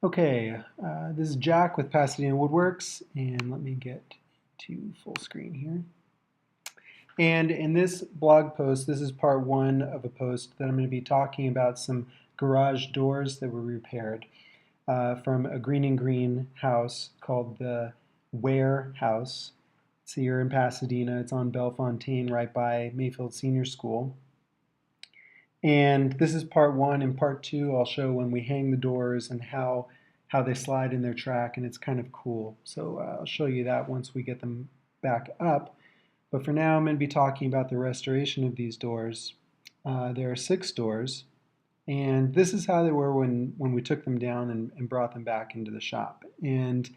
Okay, this is Jack with Pasadena Woodworks, and let me get to full screen here. And in this blog post, this is part one of a post that I'm going to be talking about some garage doors that were repaired from a Greene house called the Ware house. It's here in Pasadena. It's on Bellefontaine, right by Mayfield Senior School. And this is part one. In part two, I'll show when we hang the doors and how they slide in their track, and it's kind of cool. So I'll show you that once we get them back up. But for now, I'm going to be talking about the restoration of these doors. There are 6 doors, and this is how they were when we took them down and brought them back into the shop. And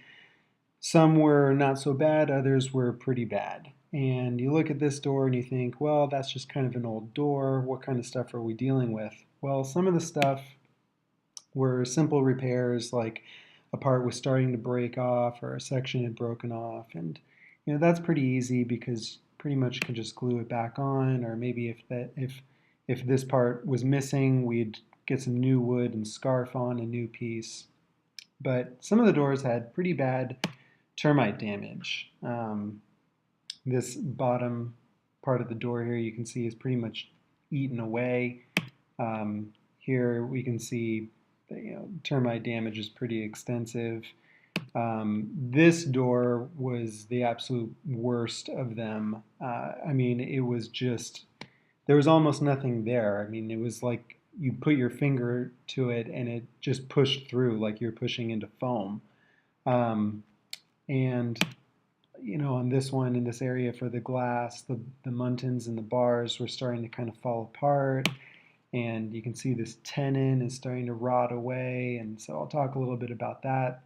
some were not so bad, others were pretty bad. And you look at this door and you think, well, that's just kind of an old door. What kind of stuff are we dealing with? Well, some of the stuff were simple repairs, like a part was starting to break off or a section had broken off. And that's pretty easy because pretty much can just glue it back on. Or maybe if this part was missing, we'd get some new wood and scarf on a new piece. But some of the doors had pretty bad termite damage. This bottom part of the door here you can see is pretty much eaten away. Here we can see that, termite damage is pretty extensive. This door was the absolute worst of them. I mean, it was just, there was almost nothing there. I mean, it was like you put your finger to it and it just pushed through like you're pushing into foam. And on this one, in this area for the glass, the muntins and the bars were starting to kind of fall apart. And you can see this tenon is starting to rot away. And so I'll talk a little bit about that.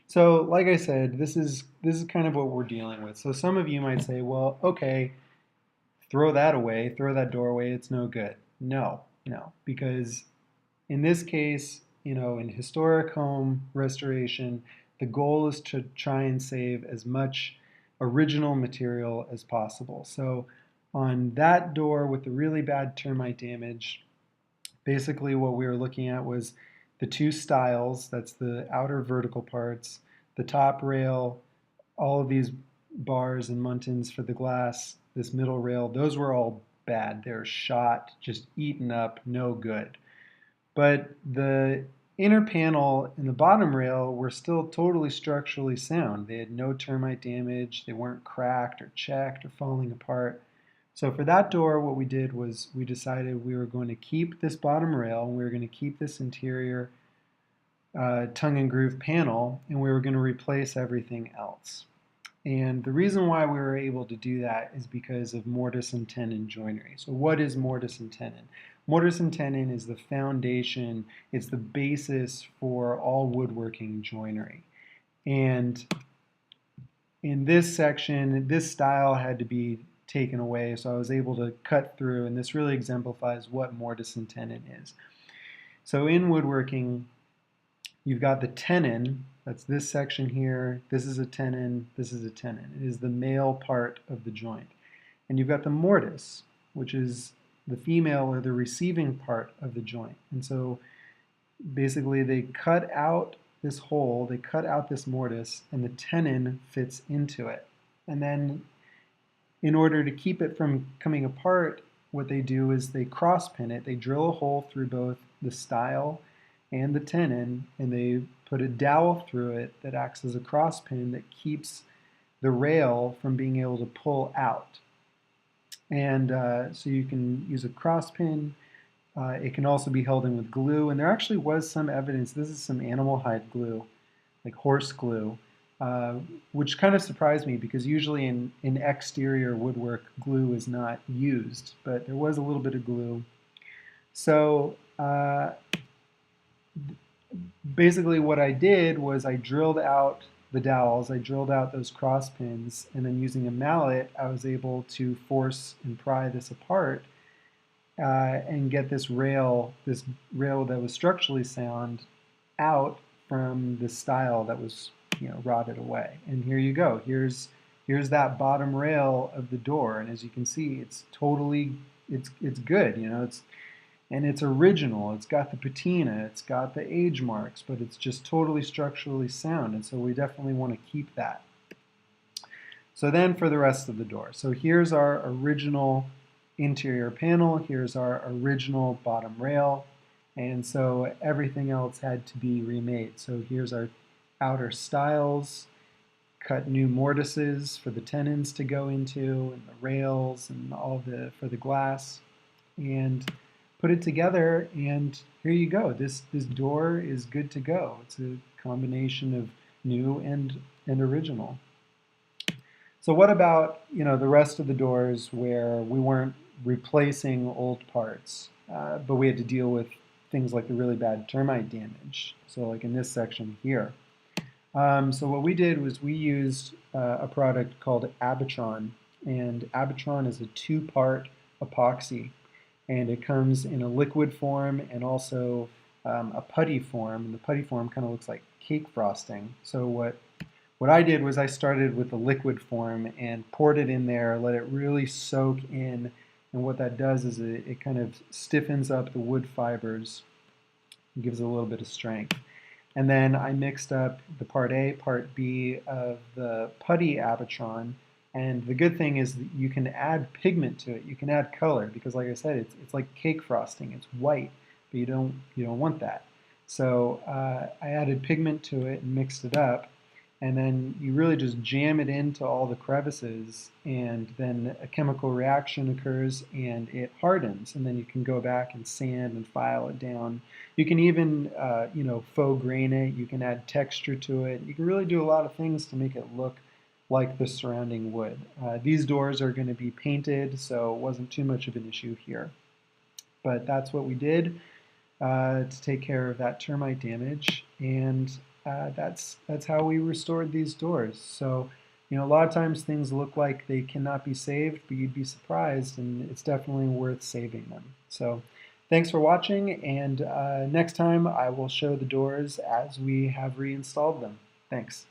So like I said, this is kind of what we're dealing with. So some of you might say, well, okay, throw that away, throw that door away, it's no good. No, because in this case, in historic home restoration, the goal is to try and save as much original material as possible. So on that door with the really bad termite damage, basically what we were looking at was the 2 stiles, that's the outer vertical parts, the top rail, all of these bars and muntins for the glass, this middle rail, those were all bad. They're shot, just eaten up, no good. But the inner panel and the bottom rail were still totally structurally sound. They had no termite damage, they weren't cracked or checked or falling apart. So for that door, what we did was we decided we were going to keep this bottom rail, and we were going to keep this interior tongue and groove panel, and we were going to replace everything else. And the reason why we were able to do that is because of mortise and tenon joinery. So what is mortise and tenon? Mortise and tenon is the foundation, it's the basis for all woodworking joinery. And in this section, this style had to be taken away, so I was able to cut through, and this really exemplifies what mortise and tenon is. So in woodworking, you've got the tenon, that's this section here, this is a tenon, this is a tenon. It is the male part of the joint. And you've got the mortise, which is the female or the receiving part of the joint. And so basically they cut out this hole, they cut out this mortise, and the tenon fits into it. And then in order to keep it from coming apart, what they do is they cross pin it. They drill a hole through both the stile and the tenon, and they put a dowel through it that acts as a cross pin that keeps the rail from being able to pull out. And so you can use a cross pin. It can also be held in with glue, and there actually was some evidence. This is some animal hide glue, like horse glue, which kind of surprised me because usually in exterior woodwork, glue is not used, but there was a little bit of glue. So basically what I did was I drilled out the dowels, I drilled out those cross pins, and then using a mallet, I was able to force and pry this apart and get this rail that was structurally sound out from the stile that was rotted away. And here you go. Here's that bottom rail of the door, and as you can see, it's totally it's good. and it's original. It's got the patina, it's got the age marks, but it's just totally structurally sound, and so we definitely want to keep that. So then for the rest of the door. So here's our original interior panel, here's our original bottom rail, and so everything else had to be remade. So here's our outer stiles, cut new mortises for the tenons to go into, and the rails, and all for the glass, and put it together, and here you go. This door is good to go. It's a combination of new and original. So what about, the rest of the doors where we weren't replacing old parts, but we had to deal with things like the really bad termite damage? So like in this section here. So what we did was we used a product called Abitron, and Abitron is a two-part epoxy, and it comes in a liquid form and also a putty form. And the putty form kind of looks like cake frosting. So what I did was I started with the liquid form and poured it in there, let it really soak in, and what that does is it kind of stiffens up the wood fibers and gives it a little bit of strength. And then I mixed up the part A, part B of the putty Abitron, and the good thing is that you can add pigment to it. You can add color because, like I said, it's like cake frosting. It's white, but you don't want that. So I added pigment to it and mixed it up, and then you really just jam it into all the crevices, and then a chemical reaction occurs and it hardens, and then you can go back and sand and file it down. You can even faux grain it. You can add texture to it. You can really do a lot of things to make it look like the surrounding wood. These doors are going to be painted, so it wasn't too much of an issue here. But that's what we did to take care of that termite damage, and that's how we restored these doors. So, a lot of times things look like they cannot be saved, but you'd be surprised, and it's definitely worth saving them. So, thanks for watching, and next time I will show the doors as we have reinstalled them. Thanks.